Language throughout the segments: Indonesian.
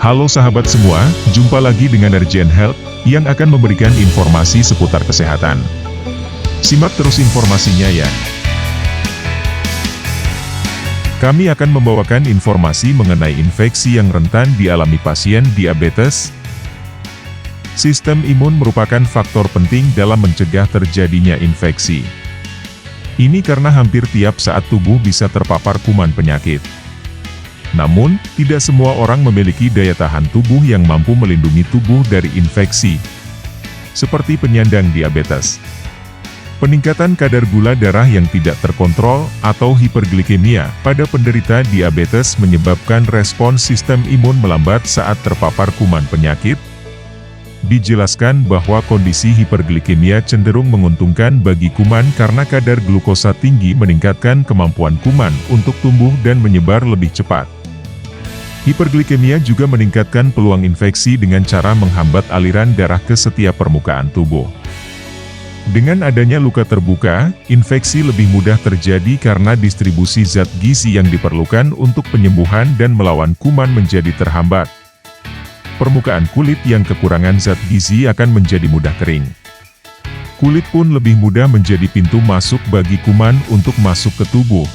Halo sahabat semua, jumpa lagi dengan Urgent Health, yang akan memberikan informasi seputar kesehatan. Simak terus informasinya ya. Kami akan membawakan informasi mengenai infeksi yang rentan dialami pasien diabetes. Sistem imun merupakan faktor penting dalam mencegah terjadinya infeksi. Ini karena hampir tiap saat tubuh bisa terpapar kuman penyakit. Namun, tidak semua orang memiliki daya tahan tubuh yang mampu melindungi tubuh dari infeksi, seperti penyandang diabetes. Peningkatan kadar gula darah yang tidak terkontrol, atau hiperglikemia, pada penderita diabetes menyebabkan respons sistem imun melambat saat terpapar kuman penyakit. Dijelaskan bahwa kondisi hiperglikemia cenderung menguntungkan bagi kuman karena kadar glukosa tinggi meningkatkan kemampuan kuman untuk tumbuh dan menyebar lebih cepat. Hiperglikemia juga meningkatkan peluang infeksi dengan cara menghambat aliran darah ke setiap permukaan tubuh. Dengan adanya luka terbuka, infeksi lebih mudah terjadi karena distribusi zat gizi yang diperlukan untuk penyembuhan dan melawan kuman menjadi terhambat. Permukaan kulit yang kekurangan zat gizi akan menjadi mudah kering. Kulit pun lebih mudah menjadi pintu masuk bagi kuman untuk masuk ke tubuh.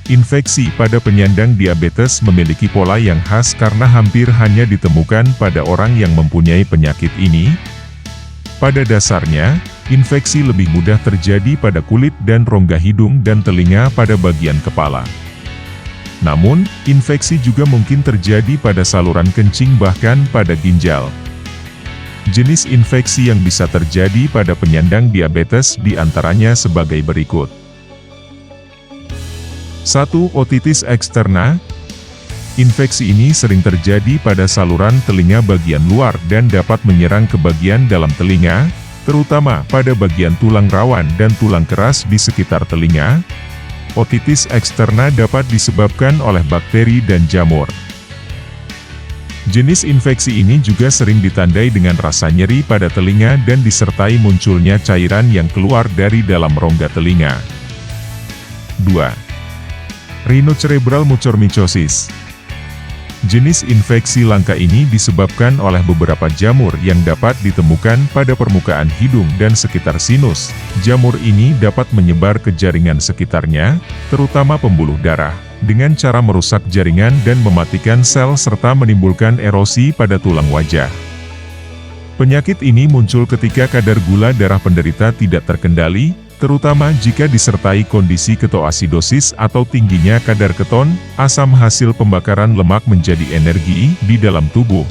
Infeksi pada penyandang diabetes memiliki pola yang khas karena hampir hanya ditemukan pada orang yang mempunyai penyakit ini. Pada dasarnya, infeksi lebih mudah terjadi pada kulit dan rongga hidung dan telinga pada bagian kepala. Namun, infeksi juga mungkin terjadi pada saluran kencing bahkan pada ginjal. Jenis infeksi yang bisa terjadi pada penyandang diabetes diantaranya sebagai berikut. 1. Otitis eksterna. Infeksi ini sering terjadi pada saluran telinga bagian luar dan dapat menyerang ke bagian dalam telinga, terutama pada bagian tulang rawan dan tulang keras di sekitar telinga. Otitis eksterna dapat disebabkan oleh bakteri dan jamur. Jenis infeksi ini juga sering ditandai dengan rasa nyeri pada telinga dan disertai munculnya cairan yang keluar dari dalam rongga telinga. 2. Rhinocerebral mucormycosis. Jenis infeksi langka ini disebabkan oleh beberapa jamur yang dapat ditemukan pada permukaan hidung dan sekitar sinus. Jamur ini dapat menyebar ke jaringan sekitarnya, terutama pembuluh darah, dengan cara merusak jaringan dan mematikan sel serta menimbulkan erosi pada tulang wajah. Penyakit ini muncul ketika kadar gula darah penderita tidak terkendali, terutama jika disertai kondisi ketoasidosis atau tingginya kadar keton, asam hasil pembakaran lemak menjadi energi di dalam tubuh.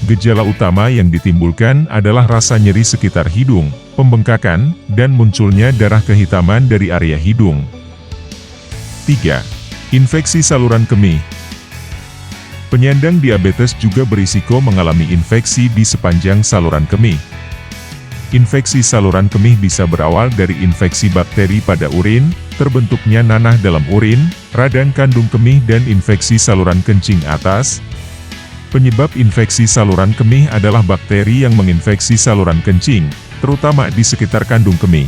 Gejala utama yang ditimbulkan adalah rasa nyeri sekitar hidung, pembengkakan, dan munculnya darah kehitaman dari area hidung. 3. Infeksi saluran kemih. Penyandang diabetes juga berisiko mengalami infeksi di sepanjang saluran kemih. Infeksi saluran kemih bisa berawal dari infeksi bakteri pada urin, terbentuknya nanah dalam urin, radang kandung kemih dan infeksi saluran kencing atas. Penyebab infeksi saluran kemih adalah bakteri yang menginfeksi saluran kencing, terutama di sekitar kandung kemih.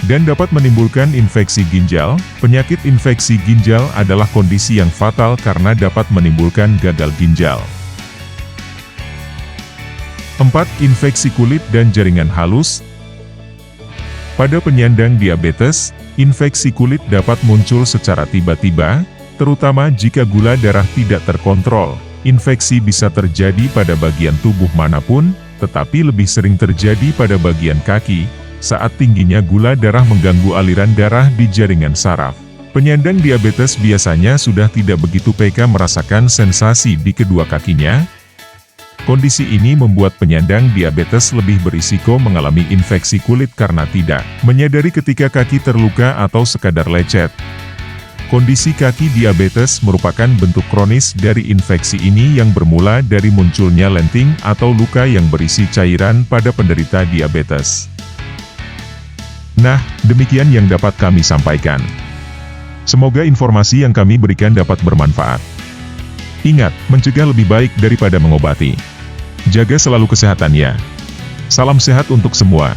Dan dapat menimbulkan infeksi ginjal. Penyakit infeksi ginjal adalah kondisi yang fatal karena dapat menimbulkan gagal ginjal. 4. Infeksi kulit dan jaringan halus. Pada penyandang diabetes, infeksi kulit dapat muncul secara tiba-tiba, terutama jika gula darah tidak terkontrol. Infeksi bisa terjadi pada bagian tubuh manapun, tetapi lebih sering terjadi pada bagian kaki, saat tingginya gula darah mengganggu aliran darah di jaringan saraf. Penyandang diabetes biasanya sudah tidak begitu peka merasakan sensasi di kedua kakinya. Kondisi ini membuat penyandang diabetes lebih berisiko mengalami infeksi kulit karena tidak menyadari ketika kaki terluka atau sekadar lecet. Kondisi kaki diabetes merupakan bentuk kronis dari infeksi ini yang bermula dari munculnya lenting atau luka yang berisi cairan pada penderita diabetes. Nah, demikian yang dapat kami sampaikan. Semoga informasi yang kami berikan dapat bermanfaat. Ingat, mencegah lebih baik daripada mengobati. Jaga selalu kesehatan ya. Salam sehat untuk semua.